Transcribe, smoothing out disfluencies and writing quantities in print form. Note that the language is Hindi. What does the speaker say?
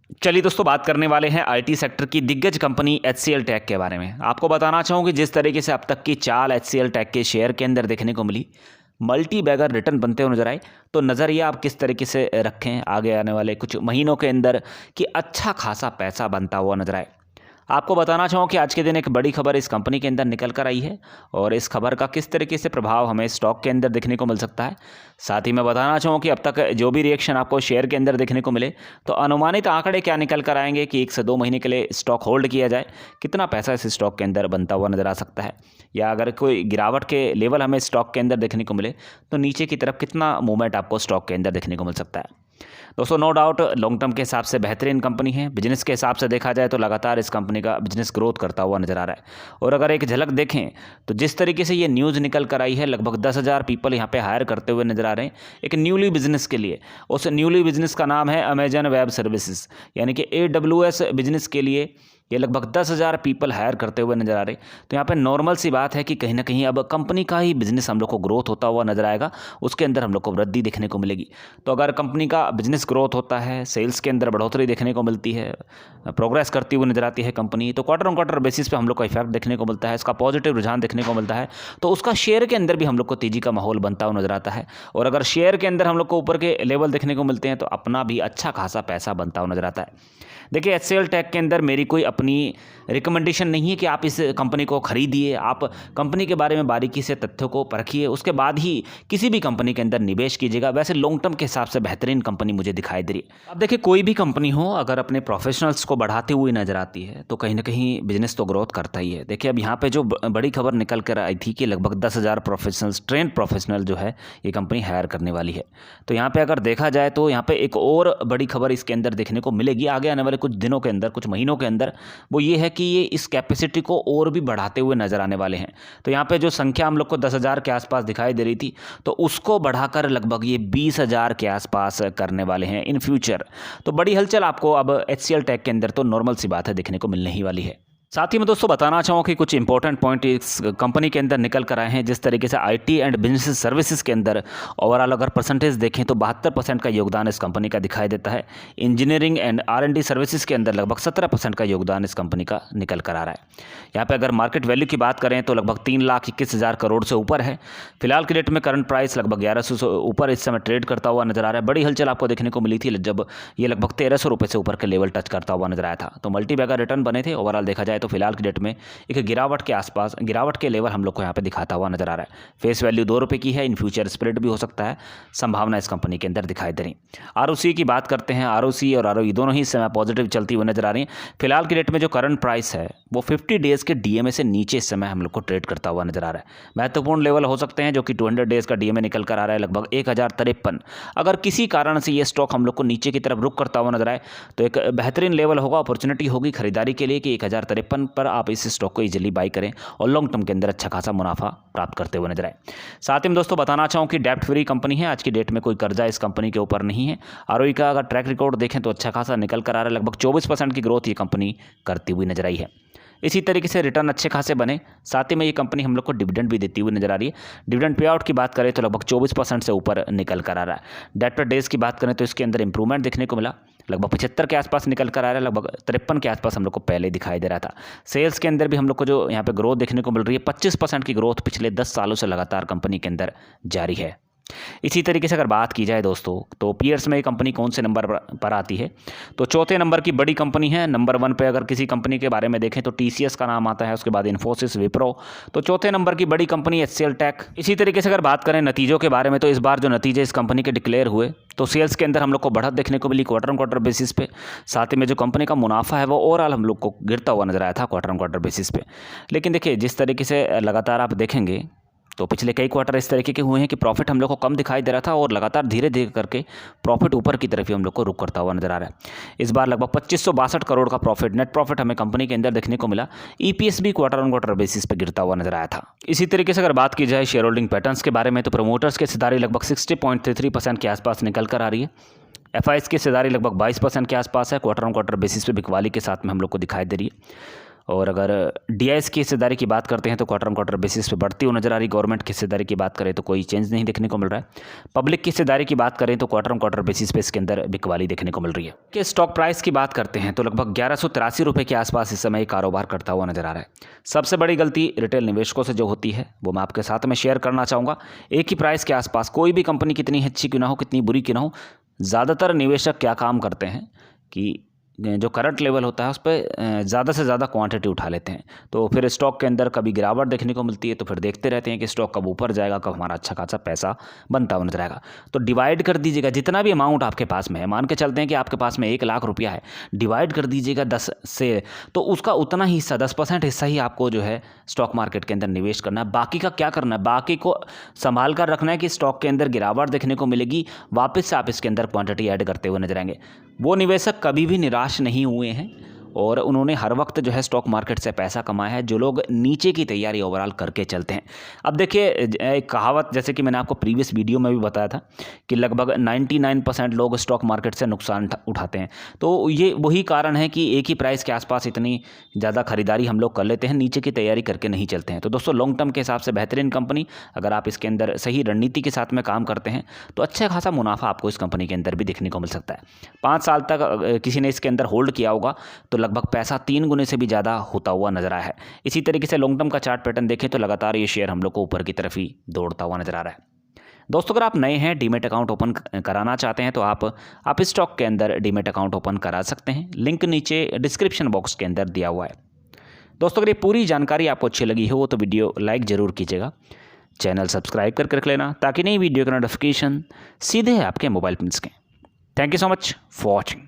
चलिए दोस्तों, बात करने वाले हैं आईटी सेक्टर की दिग्गज कंपनी एचसीएल टेक के बारे में। आपको बताना चाहूँगी जिस तरीके से अब तक की चाल एचसीएल टेक के शेयर के अंदर देखने को मिली, मल्टी बैगर रिटर्न बनते हुए नजर आए। तो नज़रिया आप किस तरीके से रखें आगे आने वाले कुछ महीनों के अंदर कि अच्छा खासा पैसा बनता हुआ नजर आए। आपको बताना चाहूँ कि आज के दिन एक बड़ी खबर इस कंपनी के अंदर निकल कर आई है और इस खबर का किस तरीके से प्रभाव हमें स्टॉक के अंदर देखने को मिल सकता है। साथ ही मैं बताना चाहूँ कि अब तक जो भी रिएक्शन आपको शेयर के अंदर देखने को मिले, तो अनुमानित आंकड़े क्या निकल कर आएंगे कि 1 से 2 महीने के लिए स्टॉक होल्ड किया जाए, कितना पैसा इस स्टॉक के अंदर बनता हुआ नजर आ सकता है, या अगर कोई गिरावट के लेवल हमें स्टॉक के अंदर देखने को मिले तो नीचे की तरफ कितना मूवमेंट आपको स्टॉक के अंदर देखने को मिल सकता है। दोस्तों, नो डाउट लॉन्ग टर्म के हिसाब से बेहतरीन कंपनी है। बिजनेस के हिसाब से देखा जाए तो लगातार इस कंपनी का बिजनेस ग्रोथ करता हुआ नजर आ रहा है। और अगर एक झलक देखें तो जिस तरीके से ये न्यूज़ निकल कर आई है, लगभग 10,000 पीपल यहाँ पे हायर करते हुए नजर आ रहे हैं एक न्यूली बिजनेस के लिए। उस न्यूली बिजनेस का नाम है अमेजन वेब सर्विसेज, यानी कि AWS बिजनेस के लिए ये लगभग 10,000 पीपल हायर करते हुए नजर आ रहे। तो यहाँ पे नॉर्मल सी बात है कि कहीं ना कहीं अब कंपनी का ही बिजनेस हम लोग को ग्रोथ होता हुआ नजर आएगा, उसके अंदर हम लोग को वृद्धि देखने को मिलेगी। तो अगर कंपनी का बिजनेस ग्रोथ होता है, सेल्स के अंदर बढ़ोतरी देखने को मिलती है, प्रोग्रेस करती हुई नजर आती है कंपनी, तो क्वार्टर ऑन क्वार्टर बेसिस पे हम लोग को इफेक्ट देखने को मिलता है, इसका पॉजिटिव रुझान देखने को मिलता है। तो उसका शेयर के अंदर भी हम लोग को तेजी का माहौल बनता हुआ नजर आता है। और अगर शेयर के अंदर हम लोग को ऊपर के लेवल देखने को मिलते हैं तो अपना भी अच्छा खासा पैसा बनता हुआ नजर आता है। देखिए, एचसीएल टेक के अंदर मेरी कोई अपनी रिकमेंडेशन नहीं है कि आप इस कंपनी को खरीदिए। आप कंपनी के बारे में बारीकी से तथ्यों को परखिए, उसके बाद ही किसी भी कंपनी के अंदर निवेश कीजिएगा। वैसे लॉन्ग टर्म के हिसाब से बेहतरीन कंपनी मुझे दिखाई दे रही है। अब देखिए, कोई भी कंपनी हो अगर अपने प्रोफेशनल्स को बढ़ाते हुए नजर आती है तो कहीं ना कहीं बिजनेस तो ग्रोथ करता ही है। देखिए, अब यहाँ पे जो बड़ी खबर निकल कर आई थी कि लगभग 10,000 प्रोफेशनल्स, ट्रेंड प्रोफेशनल जो है ये कंपनी हायर करने वाली है। तो यहाँ पे अगर देखा जाए तो यहाँ पे एक और बड़ी खबर इसके अंदर देखने को मिलेगी आगे आने वाले कुछ दिनों के अंदर, कुछ महीनों के अंदर। वो ये है कि ये इस कैपेसिटी को और भी बढ़ाते हुए नजर आने वाले हैं। तो यहाँ पे जो संख्या हम लोग को 10,000 के आसपास दिखाई दे रही थी, तो उसको बढ़ाकर लगभग ये 20,000 के आसपास करने वाले हैं इन फ्यूचर। तो बड़ी हलचल आपको अब एचसीएल टेक के अंदर तो नॉर्मल सी बात है देखने को मिलने ही वाली है। साथ ही मैं दोस्तों बताना चाहूँ कि कुछ इंपॉर्टेंट पॉइंट इस कंपनी के अंदर निकल कर आए हैं। जिस तरीके से आईटी एंड बिजनेस सर्विसेज के अंदर ओवरऑल अगर परसेंटेज देखें तो 72% का योगदान इस कंपनी का दिखाई देता है। इंजीनियरिंग एंड R&D सर्विसेज के अंदर लगभग 17% का योगदान इस कंपनी का निकल कर आ रहा है। यहाँ पे अगर मार्केट वैल्यू की बात करें तो लगभग 3,21,000 करोड़ से ऊपर है। फिलहाल की डेट में करंट प्राइस लगभग 1,100 से ऊपर इस समय ट्रेड करता हुआ नजर आ रहा है। बड़ी हलचल आपको देखने को मिली थी जब ये लगभग 1,300 रुपये से ऊपर के लेवल टच करता हुआ नजर आया था। तो मल्टी बैगर रिटर्न बने थे। ओवरऑल देखा जाए तो फिलहाल की डेट में एक गिरावट के आसपास, गिरावट के लेवल हम लोग को यहाँ पे दिखाता हुआ नजर आ रहा है। फेस वैल्यू 2 रुपये की है, इन फ्यूचर स्प्रेड भी हो सकता है, संभावना इस कंपनी के अंदर दिखाई दे रही। आरओसी की बात करते हैं, आरओसी और आरओई दोनों ही इस समय पॉजिटिव चलती हुई नजर आ रही है। फिलहाल की डेट में जो करंट प्राइस है वो 50 डेज के डीएमए से नीचे इस समय हम लोग को ट्रेड करता हुआ नजर आ रहा है। महत्वपूर्ण लेवल हो सकते हैं जो कि 200 डेज का डीएमए निकल कर आ रहा है लगभग 1,053। अगर किसी कारण से ये स्टॉक हम लोग को नीचे की तरफ रुक करता हुआ नजर आए तो एक बेहतरीन लेवल होगा, अपॉर्चुनिटी होगी खरीदारी के लिए कि 1,053 पर आप इस स्टॉक को इजीली बाई करें और लॉन्ग टर्म के अंदर अच्छा खासा मुनाफा प्राप्त करते हुए नजर आए। साथ ही में दोस्तों बताना चाहूँ कि डेप्ट फ्री कंपनी है। आज की डेट में कोई कर्जा इस कंपनी के ऊपर नहीं है। आरओई का अगर ट्रैक रिकॉर्ड देखें तो अच्छा खासा निकल कर आ रहा है, लगभग 24% की ग्रोथ ये कंपनी करती हुई नजर आई है। इसी तरीके से रिटर्न अच्छे खासे बने। साथ ही में ये कंपनी हम लोग को डिविडेंड भी देती हुई नजर आ रही है। डिविडेंड पे आउट की बात करें तो लगभग 24% से ऊपर निकल कर आ रहा है। डेट पर डेज की बात करें तो इसके अंदर इंप्रूवमेंट देखने को मिला, लगभग 75 के आसपास निकल कर आ रहा है, लगभग 53 के आसपास हम लोग को पहले दिखाई दे रहा था। सेल्स के अंदर भी हम लोग को जो यहाँ पे ग्रोथ देखने को मिल रही है, 25% की ग्रोथ पिछले 10 सालों से लगातार कंपनी के अंदर जारी है। इसी तरीके से अगर बात की जाए दोस्तों तो पीयर्स में ये कंपनी कौन से नंबर पर आती है, तो चौथे नंबर की बड़ी कंपनी है। नंबर 1 पे अगर किसी कंपनी के बारे में देखें तो टीसीएस का नाम आता है, उसके बाद इन्फोसिस, विप्रो। तो चौथे नंबर की बड़ी कंपनी एचसीएल टेक। इसी तरीके से अगर बात करें नतीजों के बारे में तो इस बार जो नतीजे इस कंपनी के डिक्लेयर हुए तो सेल्स के अंदर हम लोग को बढ़त देखने को मिली क्वार्टर ऑन क्वार्टर बेसिस पे। साथ ही में जो कंपनी का मुनाफा है वो ओवरऑल हम लोग को गिरता हुआ नजर आया था क्वार्टर ऑन क्वार्टर बेसिस पे। लेकिन देखिए, जिस तरीके से लगातार आप देखेंगे तो पिछले कई क्वार्टर इस तरीके के हुए हैं कि प्रॉफिट हम लोग को कम दिखाई दे रहा था और लगातार धीरे धीरे करके प्रॉफिट ऊपर की तरफ ही हम लोग को रुक करता हुआ नजर आ रहा है। इस बार लगभग 2562 करोड़ का प्रॉफिट, नेट प्रॉफिट हमें कंपनी के अंदर देखने को मिला। ईपीएस भी क्वार्टर ऑन क्वार्टर बेसिस पे गिरता हुआ नजर आया था। इसी तरीके से अगर बात की जाए शेयर होल्डिंग पैटर्न्स के बारे में तो प्रमोटर्स की हिस्सेदारी लगभग 60.33% के आसपास निकल कर आ रही है। एफआईएस की हिस्सेदारी लगभग 22% के आसपास है, क्वार्टर ऑन क्वार्टर बेसिस पे बिकवाली के साथ में हम लोग को दिखाई दे रही है। और अगर DIS की हिस्सेदारी की बात करते हैं तो क्वार्टर ऑन क्वार्टर बेसिस पे बढ़ती हुई नजर आ रही। गवर्नमेंट की हिस्सेदारी की बात करें तो कोई चेंज नहीं देखने को मिल रहा है। पब्लिक की हिस्सेदारी की बात करें तो क्वार्टर ऑन क्वार्टर बेसिस पे इसके अंदर बिकवाली देखने को मिल रही है। कि स्टॉक प्राइस की बात करते हैं तो लगभग 1183 रुपये के आसपास इस समय कारोबार करता हुआ नजर आ रहा है। सबसे बड़ी गलती रिटेल निवेशकों से जो होती है वो मैं आपके साथ में शेयर करना चाहूँगा। एक ही प्राइस के आसपास कोई भी कंपनी कितनी अच्छी क्यों ना हो, कितनी बुरी क्यों ना हो, ज़्यादातर निवेशक क्या काम करते हैं कि जो करंट लेवल होता है उस पर ज़्यादा से ज़्यादा क्वांटिटी उठा लेते हैं। तो फिर स्टॉक के अंदर कभी गिरावट देखने को मिलती है तो फिर देखते रहते हैं कि स्टॉक कब ऊपर जाएगा, कब हमारा अच्छा खासा पैसा बनता हुआ नजर आएगा। तो डिवाइड कर दीजिएगा जितना भी अमाउंट आपके पास में है। मान के चलते हैं कि आपके पास में 1 लाख रुपया है, डिवाइड कर दीजिएगा 10 से, तो उसका उतना ही हिस्सा 10% हिस्सा ही आपको जो है स्टॉक मार्केट के अंदर निवेश करना है। बाकी का क्या करना है, बाकी को संभाल कर रखना है कि स्टॉक के अंदर गिरावट देखने को मिलेगी, वापस से आप इसके अंदर क्वांटिटी ऐड करते हुए नजर आएंगे। वो निवेशक कभी भी निराश नहीं हुए हैं और उन्होंने हर वक्त जो है स्टॉक मार्केट से पैसा कमाया है, जो लोग नीचे की तैयारी ओवरऑल करके चलते हैं। अब देखिए एक कहावत, जैसे कि मैंने आपको प्रीवियस वीडियो में भी बताया था कि लगभग 99% लोग स्टॉक मार्केट से नुकसान उठाते हैं। तो ये वही कारण है कि एक ही प्राइस के आसपास इतनी ज़्यादा खरीदारी हम लोग कर लेते हैं, नीचे की तैयारी करके नहीं चलते हैं। तो दोस्तों लॉन्ग टर्म के हिसाब से बेहतरीन कंपनी, अगर आप इसके अंदर सही रणनीति के साथ में काम करते हैं तो अच्छा खासा मुनाफा आपको इस कंपनी के अंदर भी देखने को मिल सकता है। 5 साल तक किसी ने इसके अंदर होल्ड किया होगा तो लगभग पैसा 3 गुने से भी ज़्यादा होता हुआ नजर आया है। इसी तरीके से लॉन्ग टर्म का चार्ट पैटर्न देखें तो लगातार ये शेयर हम लोग को ऊपर की तरफ ही दौड़ता हुआ नजर आ रहा है। दोस्तों अगर आप नए हैं, डीमेट अकाउंट ओपन कराना चाहते हैं तो आप स्टॉक के अंदर डीमेट अकाउंट ओपन करा सकते हैं। लिंक नीचे डिस्क्रिप्शन बॉक्स के अंदर दिया हुआ है। दोस्तों अगर ये पूरी जानकारी आपको अच्छी लगी हो तो वीडियो लाइक ज़रूर कीजिएगा, चैनल सब्सक्राइब करके रख लेना ताकि नई वीडियो का नोटिफिकेशन सीधे आपके मोबाइल पर मिल सकें। Thank you so much for watching.